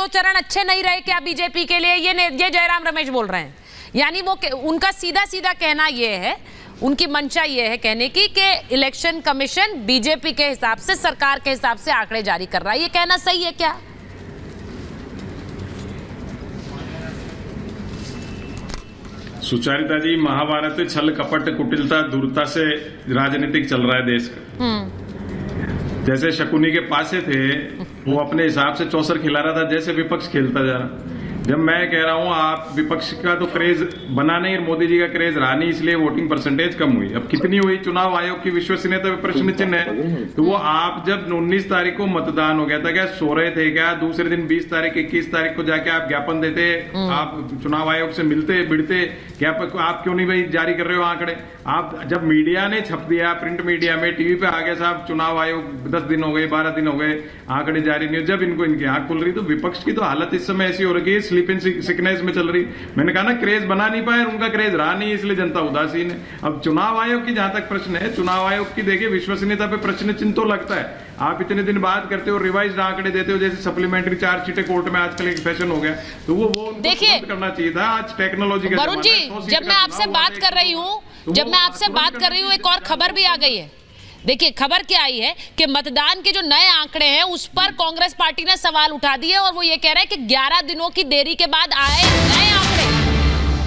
दो चरण अच्छे नहीं रहे क्या बीजेपी के लिए, ये जयराम रमेश बोल रहे हैं। यानी वो उनका सीधा सीधा कहना ये है, उनकी मंशा ये है कहने की कि इलेक्शन कमीशन बीजेपी के हिसाब से, सरकार के हिसाब से आंकड़े जारी कर रहा है। ये कहना सही है क्या? सुचारिता जी, महाभारत छल कपट कुटिलता दूरता से राजनीतिक चल रहा है देश का। जैसे शकुनी के पासे थे, वो अपने हिसाब से चौसर खिला रहा था, जैसे विपक्ष खेलता जा रहा। जब मैं कह रहा हूं आप विपक्ष का तो क्रेज बना नहीं, मोदी जी का क्रेज रहा नहीं, इसलिए वोटिंग परसेंटेज कम हुई। अब कितनी हुई, चुनाव आयोग की विश्वसनीयता पे प्रश्न चिन्ह है। तो वो आप जब 19 तारीख को मतदान हो गया था, क्या सो रहे थे क्या? दूसरे दिन 20 तारीख 21 तारीख को जाके आप ज्ञापन देते, आप चुनाव आयोग से मिलते बिड़ते, ज्ञापन आप क्यों नहीं भाई जारी कर रहे हो आंकड़े? आप जब मीडिया ने छप दिया, प्रिंट मीडिया में, टीवी पे आ गया साहब चुनाव आयोग 10 दिन हो गए, 12 दिन हो गए, आंकड़े जारी नहीं हो, जब इनको इनकी आंख खुल रही, तो विपक्ष की तो हालत इस समय ऐसी हो रही है, स्लीप इन सिकनेस में चल रही। मैंने कहा ना, क्रेज बना नहीं पाए, उनका क्रेज रहा नहीं, इसलिए जनता उदासीन है। अब चुनाव आयोग की जहां तक प्रश्न है, चुनाव आयोग की देखिए विश्वसनीयता पे प्रश्न चिन्ह तो लगता है। आप इतने दिन बाद करते हो, रिवाइज्ड आंकड़े देते हो, जैसे सप्लीमेंट्री चार्जशीटें कोर्ट में आजकल एक फैशन हो गया, तो वो देखिए करना चाहिए था। आज टेक्नोलॉजी का वरुण जी, जब मैं आपसे बात कर रही हूँ, एक और खबर भी आ गई है। देखिए खबर क्या आई है कि मतदान के जो नए आंकड़े हैं उस पर कांग्रेस पार्टी ने सवाल उठा दिए और वो ये कह रहे हैं कि 11 दिनों की देरी के बाद आए नए आंकड़े,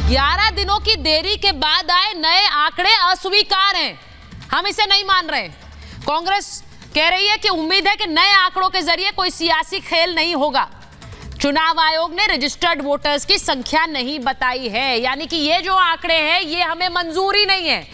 11 दिनों की देरी के बाद आए नए आंकड़े अस्वीकार हैं, हम इसे नहीं मान रहे। कांग्रेस कह रही है कि उम्मीद है कि नए आंकड़ों के जरिए कोई सियासी खेल नहीं होगा। चुनाव आयोग ने रजिस्टर्ड वोटर्स की संख्या नहीं बताई है, यानी कि ये जो आंकड़े हैं ये हमें मंजूरी नहीं है,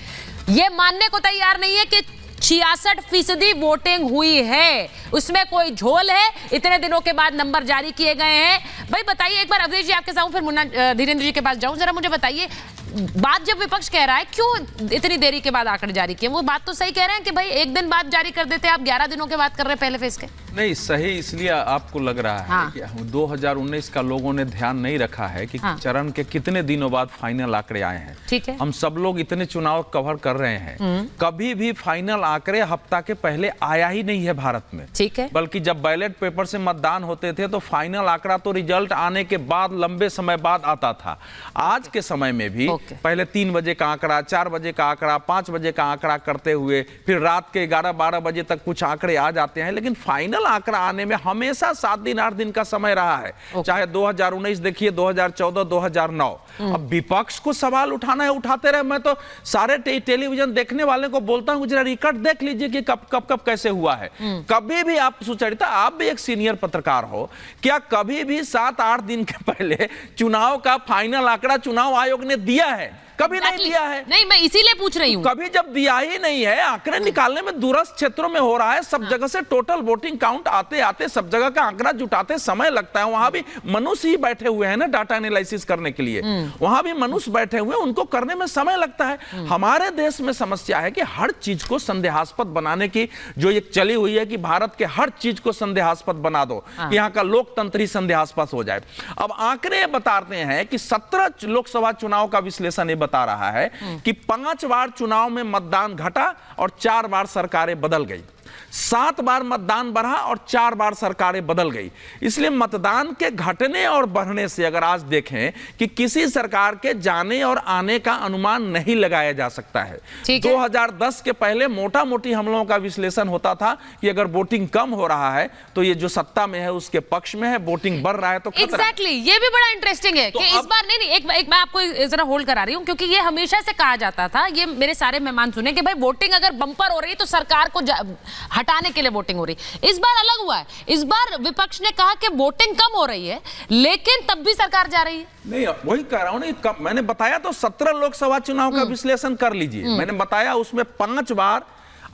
ये मानने को तैयार नहीं है कि 66% वोटिंग हुई है, उसमें कोई झोल है। इतने दिनों के बाद नंबर जारी किए गए हैं। भाई बताइए, एक बार अवधेश जी आपके साथ, फिर मुन्ना धीरेन्द्र जी के पास जाऊं, जरा मुझे बताइए, बात जब विपक्ष कह रहा है क्यों इतनी देरी के बाद आंकड़े जारी किए, वो बात तो सही कह रहे हैं कि भाई एक दिन बाद जारी कर देते, आप 11 दिनों के बाद कर रहे हैं पहले फेज के। नहीं सही, इसलिए आपको लग रहा है कि 2019 का लोगों ने ध्यान नहीं रखा है कि चरण के कितने दिनों बाद फाइनल आंकड़े आए हैं। ठीक है, हम सब लोग इतने चुनाव कवर कर रहे हैं, कभी भी फाइनल आंकड़े हफ्ता के पहले आया ही नहीं है भारत में। ठीक है, बल्कि जब बैलेट पेपर से मतदान होते थे तो फाइनल आंकड़ा तो रिजल्ट आने के बाद लंबे समय बाद आता था। आज के समय में भी पहले 3 बजे का आंकड़ा, 4 बजे का आंकड़ा, 5 बजे का आंकड़ा करते हुए फिर रात के 11-12 बजे तक कुछ आंकड़े आ जाते हैं, लेकिन फाइनल आंकड़ा आने में हमेशा 7 दिन 8 दिन का समय रहा है। चाहे 2019 देखिए, 2014, 2009। अब विपक्ष को सवाल उठाना है, उठाते रहे। मैं तो सारे टेलीविजन देखने वाले को बोलता हूं, जरा रिकॉर्ड देख लीजिए कि कब कैसे हुआ है। कभी भी आप सुचरिता, आप भी एक सीनियर पत्रकार हो, क्या कभी भी 7-8 दिन के पहले चुनाव का फाइनल आंकड़ा चुनाव आयोग ने दिया है? कभी नहीं दिया है। नहीं, मैं इसीलिए पूछ रही हूँ, कभी जब दिया ही नहीं है। आंकड़े निकालने में दूरस्थ क्षेत्रों में हो रहा है, सब जगह से टोटल वोटिंग काउंट आते आते सब जगह का आंकड़ा जुटाते समय लगता है। वहां भी मनुष्य ही बैठे हुए हैं ना डाटा एनालिसिस करने के लिए, वहां भी मनुष्य बैठे हुए, उनको करने में समय लगता है। हमारे देश में समस्या है कि हर चीज को संदेहास्पद बनाने की जो एक चली हुई है कि भारत के हर चीज को संदेहास्पद बना दो, यहाँ का लोकतंत्र ही संदेहास्पद हो जाए। अब आंकड़े बताते हैं कि 17 लोकसभा चुनाव का विश्लेषण बता रहा है कि 5 बार चुनाव में मतदान घटा और 4 बार सरकारें बदल गई, 7 बार मतदान बढ़ा और 4 बार सरकारें बदल गई। इसलिए मतदान के घटने और बढ़ने से अगर आज देखें कि किसी सरकार के जाने और आने का अनुमान नहीं लगाया जा सकता है। 2010 के पहले मोटा मोटी हम लोगों का विश्लेषण होता था कि अगर वोटिंग कम हो रहा है तो ये जो सत्ता में है उसके पक्ष में है, वोटिंग बढ़ रहा है तो एग्जैक्टली ये भी बड़ा इंटरेस्टिंग है कि इस बार नहीं, एक मैं आपको जरा होल्ड करा रही हूं, क्योंकि ये हमेशा से कहा जाता था, ये मेरे सारे मेहमान सुने कि भाई वोटिंग अगर बंपर हो रही तो सरकार को हटाने के लिए वोटिंग हो रही। इस बार अलग हुआ है, इस बार विपक्ष ने कहा कि वोटिंग कम हो रही है लेकिन तब भी सरकार जा रही है। नहीं, वही कह रहा हूं ना, मैंने बताया तो 17 लोकसभा चुनाव का विश्लेषण कर लीजिए। मैंने बताया उसमें 5 बार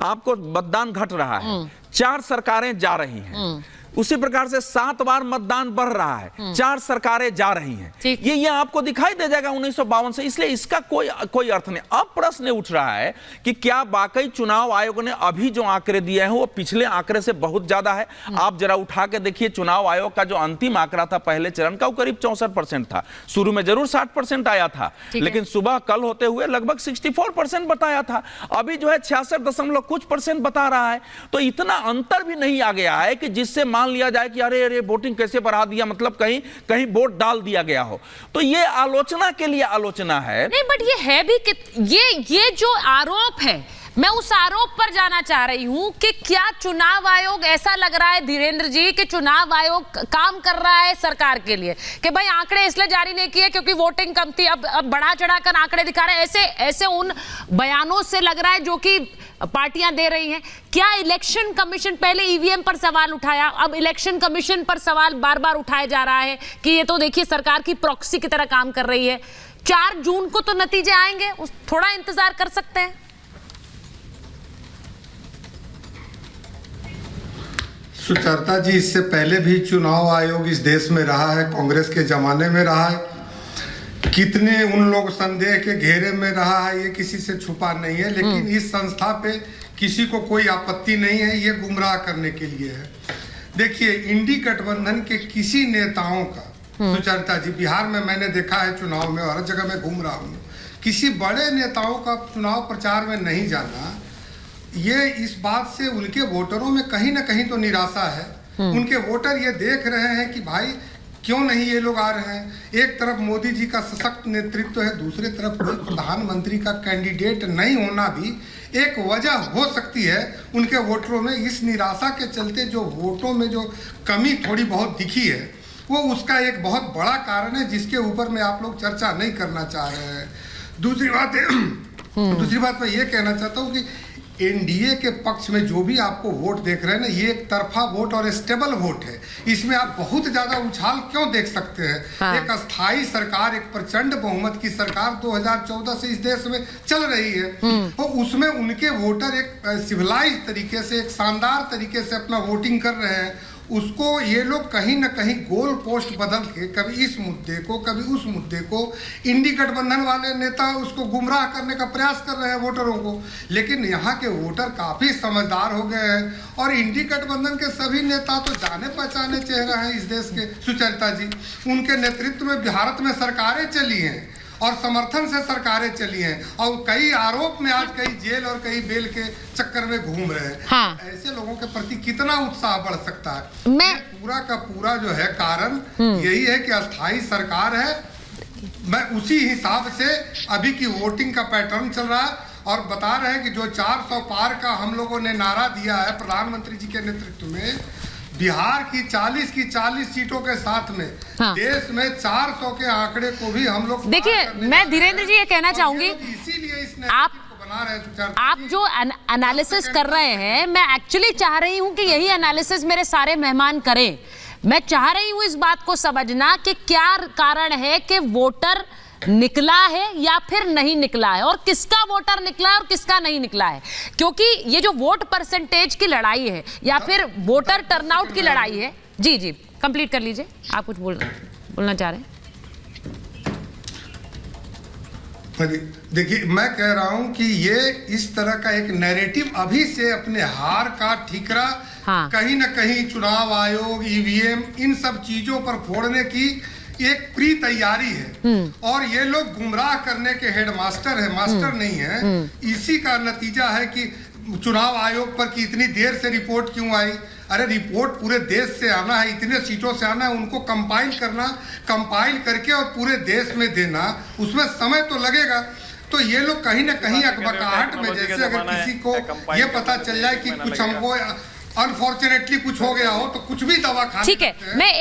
आपको मतदान घट रहा है, 4 सरकारें जा रही हैं। उसी प्रकार से 7 बार मतदान बढ़ रहा है, 4 सरकारें जा रही हैं। ये आपको दिखाई दे जाएगा 1952 से, इसलिए इसका कोई अर्थ नहीं। अब प्रश्न उठ रहा है कि क्या वाकई चुनाव आयोग ने अभी जो आंकड़े दिए हैं वो पिछले आंकड़े से बहुत ज्यादा है? आप जरा उठा के देखिए, चुनाव आयोग का जो अंतिम आंकड़ा था पहले चरण का वो करीब 64% था। शुरू में जरूर 60% आया था, लेकिन सुबह कल होते हुए लगभग 64% बताया था। अभी जो है 66 दशमलव कुछ % बता रहा है। तो इतना अंतर भी नहीं आ गया है कि जिससे मान मान लिया जाए कि अरे अरे वोटिंग कैसे बढ़ा दिया, मतलब कहीं कहीं वोट डाल दिया गया हो, तो ये आलोचना के लिए आलोचना है। नहीं, बट ये है भी कि ये जो आरोप है, मैं उस आरोप पर जाना चाह रही हूं कि क्या चुनाव आयोग, ऐसा लग रहा है धीरेन्द्र जी कि चुनाव आयोग काम कर रहा है सरकार के लिए कि भाई आंकड़े इसलिए जारी नहीं किए क्योंकि वोटिंग कम थी, अब बढ़ा चढ़ाकर आंकड़े दिखा रहे हैं, ऐसे उन बयानों से लग रहा है जो कि पार्टियां दे रही हैं। क्या इलेक्शन कमीशन, पहले ईवीएम पर सवाल उठाया, अब इलेक्शन कमीशन पर सवाल बार बार उठाया जा रहा है कि ये तो देखिए सरकार की प्रॉक्सी की तरह काम कर रही है। 4 जून को तो नतीजे आएंगे, थोड़ा इंतजार कर सकते हैं। सुचरिता जी, इससे पहले भी चुनाव आयोग इस देश में रहा है, कांग्रेस के जमाने में रहा है, कितने उन लोग संदेह के घेरे में रहा है, ये किसी से छुपा नहीं है, लेकिन इस संस्था पे किसी को कोई आपत्ति नहीं है, ये गुमराह करने के लिए है। देखिए, इंडी गठबंधन के किसी नेताओं का, सुचरिता जी, बिहार में मैंने देखा है चुनाव में, हर जगह मैं घूम रहा हूँ, किसी बड़े नेताओं का चुनाव प्रचार में नहीं जाना, ये इस बात से उनके वोटरों में कहीं ना कहीं तो निराशा है। उनके वोटर ये देख रहे हैं कि भाई क्यों नहीं ये लोग आ रहे हैं। एक तरफ मोदी जी का सशक्त नेतृत्व है, दूसरी तरफ कोई प्रधानमंत्री का कैंडिडेट नहीं होना भी एक वजह हो सकती है उनके वोटरों में। इस निराशा के चलते जो वोटों में जो कमी थोड़ी बहुत दिखी है, वो उसका एक बहुत बड़ा कारण है, जिसके ऊपर में आप लोग चर्चा नहीं करना चाह रहे हैं। दूसरी बात मैं ये कहना चाहता हूँ कि एनडीए के पक्ष में जो भी आपको वोट देख रहे हैं ना, ये एक तरफा वोट और स्टेबल वोट है। इसमें आप बहुत ज्यादा उछाल क्यों देख सकते हैं? हाँ। एक अस्थाई सरकार, एक प्रचंड बहुमत की सरकार 2014 से इस देश में चल रही है, और उसमें उनके वोटर एक सिविलाइज तरीके से, एक शानदार तरीके से अपना वोटिंग कर रहे हैं। उसको ये लोग कहीं ना कहीं गोल पोस्ट बदल के कभी इस मुद्दे को कभी उस मुद्दे को, इंडी गठबंधन वाले नेता उसको गुमराह करने का प्रयास कर रहे हैं वोटरों को। लेकिन यहाँ के वोटर काफी समझदार हो गए हैं, और इंडी गठबंधन के सभी नेता तो जाने पहचाने चेहरा हैं इस देश के। सुचरिता जी, उनके नेतृत्व में भारत में सरकारें चली हैं और समर्थन से सरकारें चली हैं, और कई आरोप में आज कई जेल और कई बेल के चक्कर में घूम रहे हैं। हाँ। ऐसे लोगों के प्रति कितना उत्साह बढ़ सकता है? मैं पूरा का पूरा जो है कारण यही है कि अस्थाई सरकार है। मैं उसी हिसाब से अभी की वोटिंग का पैटर्न चल रहा है, और बता रहे हैं कि जो 400 पार का हम लोगों ने नारा दिया है प्रधानमंत्री जी के नेतृत्व में, बिहार की 40 सीटों के साथ में हाँ। देश में 400 के आंकड़े को भी हम लोग, देखिए मैं धीरेन्द्र जी ये कहना चाहूंगी, इसीलिए इस आप जो एनालिसिस कर रहे हैं, मैं एक्चुअली चाह रही हूं कि यही एनालिसिस मेरे सारे मेहमान करें। मैं चाह रही हूं इस बात को समझना कि क्या कारण है कि वोटर निकला है या फिर नहीं निकला है, और किसका वोटर निकला है और किसका नहीं निकला है। क्योंकि ये जो वोट परसेंटेज की लड़ाई है या फिर वोटर टर्नआउट की लड़ाई है। जी जी, कंप्लीट कर लीजिए, आप कुछ बोलना चाह रहे हैं। देखिए, मैं कह रहा हूं कि ये इस तरह का एक नैरेटिव अभी से अपने हार का ठीकरा हाँ। कहीं ना कहीं चुनाव आयोग, ईवीएम, इन सब चीजों पर फोड़ने की एक प्री तैयारी है, और ये लोग गुमराह करने के हेडमास्टर है, मास्टर नहीं है। इसी का नतीजा है कि चुनाव आयोग पर कि इतनी देर से रिपोर्ट क्यों आई। अरे रिपोर्ट पूरे देश से आना है, इतने सीटों से आना है, उनको कंपाइल करना, कंपाइल करके और पूरे देश में देना, उसमें समय तो लगेगा। तो ये लोग कहीं ना कहीं अकबकाहट में, जैसे अगर किसी को ये पता चल जाए कि कुछ हमको अनफॉर्चुनेटली कुछ हो गया हो, तो कुछ भी दवा खा, ठीक है। मैं